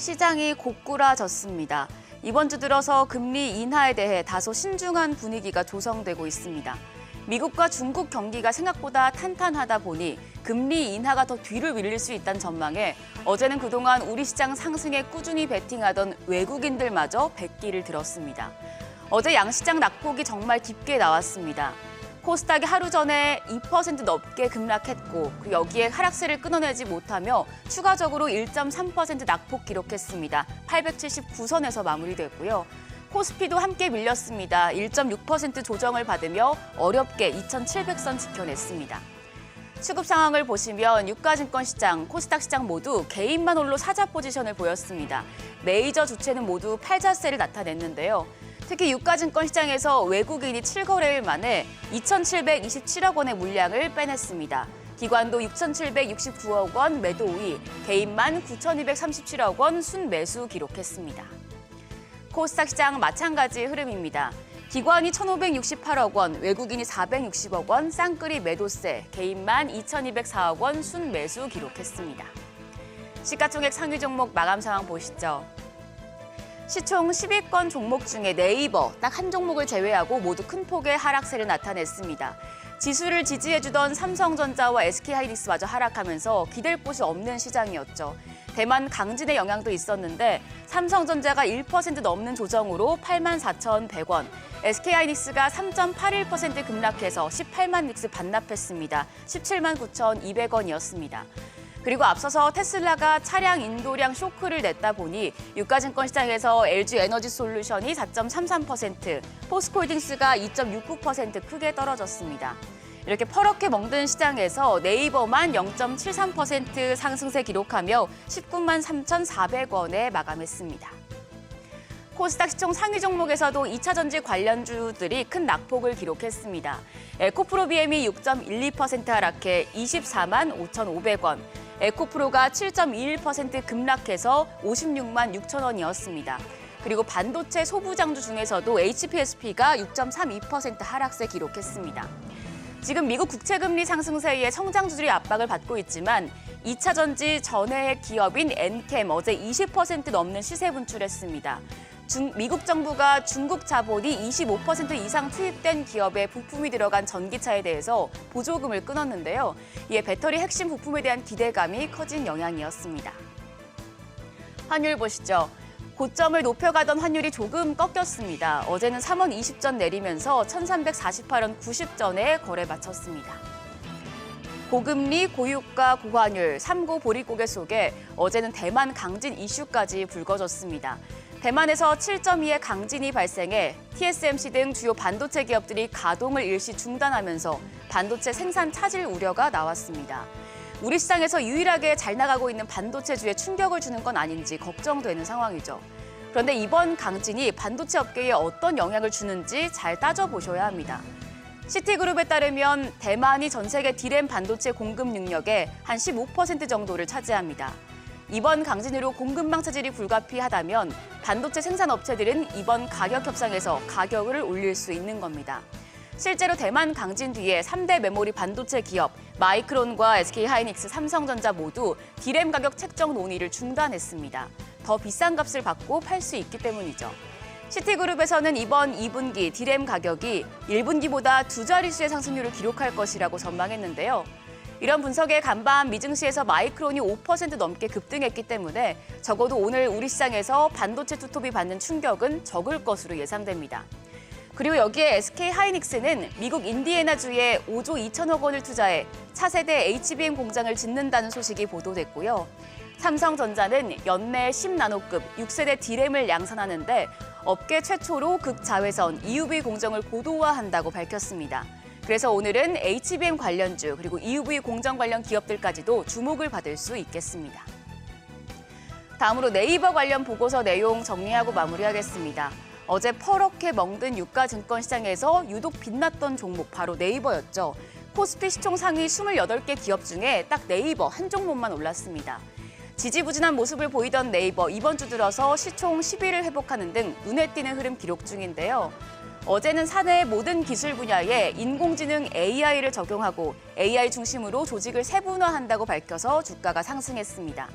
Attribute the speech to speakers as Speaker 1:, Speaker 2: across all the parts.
Speaker 1: 시장이 고꾸라졌습니다. 이번 주 들어서 금리 인하에 대해 다소 신중한 분위기가 조성되고 있습니다. 미국과 중국 경기가 생각보다 탄탄하다 보니 금리 인하가 더 뒤를 밀릴 수 있다는 전망에 어제는 그동안 우리 시장 상승에 꾸준히 베팅하던 외국인들마저 백기를 들었습니다. 어제 양시장 낙폭이 정말 깊게 나왔습니다. 코스닥이 하루 전에 2% 넘게 급락했고 여기에 하락세를 끊어내지 못하며 추가적으로 1.3% 낙폭 기록했습니다. 879선에서 마무리됐고요. 코스피도 함께 밀렸습니다. 1.6% 조정을 받으며 어렵게 2,700선 지켜냈습니다. 수급 상황을 보시면 유가증권 시장, 코스닥 시장 모두 개인만 홀로 사자 포지션을 보였습니다. 메이저 주체는 모두 팔자세를 나타냈는데요. 특히 유가증권 시장에서 외국인이 7거래일 만에 2,727억 원의 물량을 빼냈습니다. 기관도 6,769억 원 매도 우위, 개인만 9,237억 원 순매수 기록했습니다. 코스닥 시장 마찬가지 흐름입니다. 기관이 1,568억 원, 외국인이 460억 원, 쌍끌이 매도세, 개인만 2,204억 원 순매수 기록했습니다. 시가총액 상위 종목 마감 상황 보시죠. 시총 10위권 종목 중에 네이버 딱 한 종목을 제외하고 모두 큰 폭의 하락세를 나타냈습니다. 지수를 지지해주던 삼성전자와 SK하이닉스마저 하락하면서 기댈 곳이 없는 시장이었죠. 대만 강진의 영향도 있었는데 삼성전자가 1% 넘는 조정으로 84,100원, SK하이닉스가 3.81% 급락해서 18만 닉스 반납했습니다. 17만 9,200원이었습니다. 그리고 앞서서 테슬라가 차량 인도량 쇼크를 냈다 보니 유가증권 시장에서 LG에너지솔루션이 4.33%, 포스코홀딩스가 2.69% 크게 떨어졌습니다. 이렇게 퍼렇게 먹는 시장에서 네이버만 0.73% 상승세 기록하며 19만 3,400원에 마감했습니다. 코스닥 시총 상위 종목에서도 2차 전지 관련주들이 큰 낙폭을 기록했습니다. 에코프로비엠이 6.12% 하락해 24만 5,500원, 에코프로가 7.21% 급락해서 56만 6천 원이었습니다. 그리고 반도체 소부장주 중에서도 HPSP가 6.32% 하락세 기록했습니다. 지금 미국 국채금리 상승세에 성장주들이 압박을 받고 있지만 2차 전지 전해핵 기업인 엔캠 어제 20% 넘는 시세 분출했습니다. 미국 정부가 중국 자본이 25% 이상 투입된 기업에 부품이 들어간 전기차에 대해서 보조금을 끊었는데요. 이에 배터리 핵심 부품에 대한 기대감이 커진 영향이었습니다. 환율 보시죠. 고점을 높여가던 환율이 조금 꺾였습니다. 어제는 3원 20전 내리면서 1,348원 90전에 거래 마쳤습니다. 고금리, 고유가, 고환율, 삼고 보릿고개 속에 어제는 대만 강진 이슈까지 불거졌습니다. 대만에서 7.2의 강진이 발생해 TSMC 등 주요 반도체 기업들이 가동을 일시 중단하면서 반도체 생산 차질 우려가 나왔습니다. 우리 시장에서 유일하게 잘 나가고 있는 반도체주에 충격을 주는 건 아닌지 걱정되는 상황이죠. 그런데 이번 강진이 반도체 업계에 어떤 영향을 주는지 잘 따져보셔야 합니다. 시티그룹에 따르면 대만이 전 세계 D램 반도체 공급 능력의 한 15% 정도를 차지합니다. 이번 강진으로 공급망 차질이 불가피하다면 반도체 생산 업체들은 이번 가격 협상에서 가격을 올릴 수 있는 겁니다. 실제로 대만 강진 뒤에 3대 메모리 반도체 기업 마이크론과 SK하이닉스, 삼성전자 모두 D램 가격 책정 논의를 중단했습니다. 더 비싼 값을 받고 팔 수 있기 때문이죠. 시티그룹에서는 이번 2분기 D램 가격이 1분기보다 두 자릿수의 상승률을 기록할 것이라고 전망했는데요. 이런 분석에 간밤 미증시에서 마이크론이 5% 넘게 급등했기 때문에 적어도 오늘 우리 시장에서 반도체 투톱이 받는 충격은 적을 것으로 예상됩니다. 그리고 여기에 SK하이닉스는 미국 인디애나주에 5조 2천억 원을 투자해 차세대 HBM 공장을 짓는다는 소식이 보도됐고요. 삼성전자는 연내 10나노급 6세대 D램을 양산하는데 업계 최초로 극자외선 EUV 공정을 고도화한다고 밝혔습니다. 그래서 오늘은 HBM 관련주 그리고 EUV 공정 관련 기업들까지도 주목을 받을 수 있겠습니다. 다음으로 네이버 관련 보고서 내용 정리하고 마무리하겠습니다. 어제 퍼렇게 멍든 유가증권 시장에서 유독 빛났던 종목 바로 네이버였죠. 코스피 시총 상위 28개 기업 중에 딱 네이버 한 종목만 올랐습니다. 지지부진한 모습을 보이던 네이버 이번 주 들어서 시총 10위를 회복하는 등 눈에 띄는 흐름 기록 중인데요. 어제는 사내의 모든 기술 분야에 인공지능 AI를 적용하고 AI 중심으로 조직을 세분화한다고 밝혀서 주가가 상승했습니다.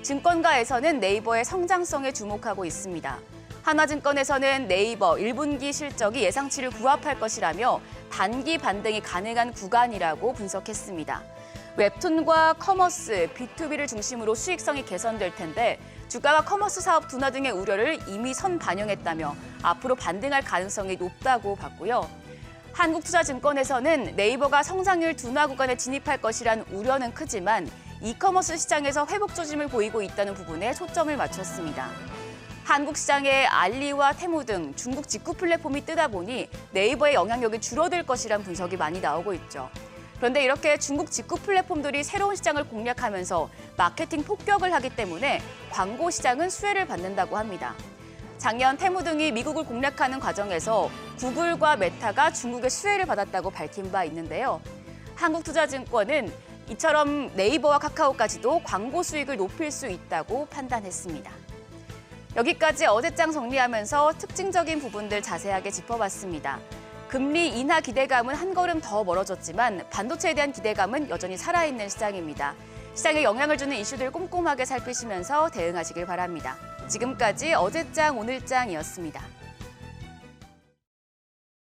Speaker 1: 증권가에서는 네이버의 성장성에 주목하고 있습니다. 한화증권에서는 네이버 1분기 실적이 예상치를 부합할 것이라며 단기 반등이 가능한 구간이라고 분석했습니다. 웹툰과 커머스, B2B를 중심으로 수익성이 개선될 텐데 주가와 커머스 사업 둔화 등의 우려를 이미 선반영했다며 앞으로 반등할 가능성이 높다고 봤고요. 한국투자증권에서는 네이버가 성장률 둔화 구간에 진입할 것이란 우려는 크지만 이커머스 시장에서 회복 조짐을 보이고 있다는 부분에 초점을 맞췄습니다. 한국 시장에 알리와 테무 등 중국 직구 플랫폼이 뜨다 보니 네이버의 영향력이 줄어들 것이란 분석이 많이 나오고 있죠. 그런데 이렇게 중국 직구 플랫폼들이 새로운 시장을 공략하면서 마케팅 폭격을 하기 때문에 광고 시장은 수혜를 받는다고 합니다. 작년 테무 등이 미국을 공략하는 과정에서 구글과 메타가 중국의 수혜를 받았다고 밝힌 바 있는데요. 한국투자증권은 이처럼 네이버와 카카오까지도 광고 수익을 높일 수 있다고 판단했습니다. 여기까지 어제장 정리하면서 특징적인 부분들 자세하게 짚어봤습니다. 금리 인하 기대감은 한 걸음 더 멀어졌지만 반도체에 대한 기대감은 여전히 살아있는 시장입니다. 시장에 영향을 주는 이슈들 꼼꼼하게 살피시면서 대응하시길 바랍니다. 지금까지 어제장 오늘장이었습니다.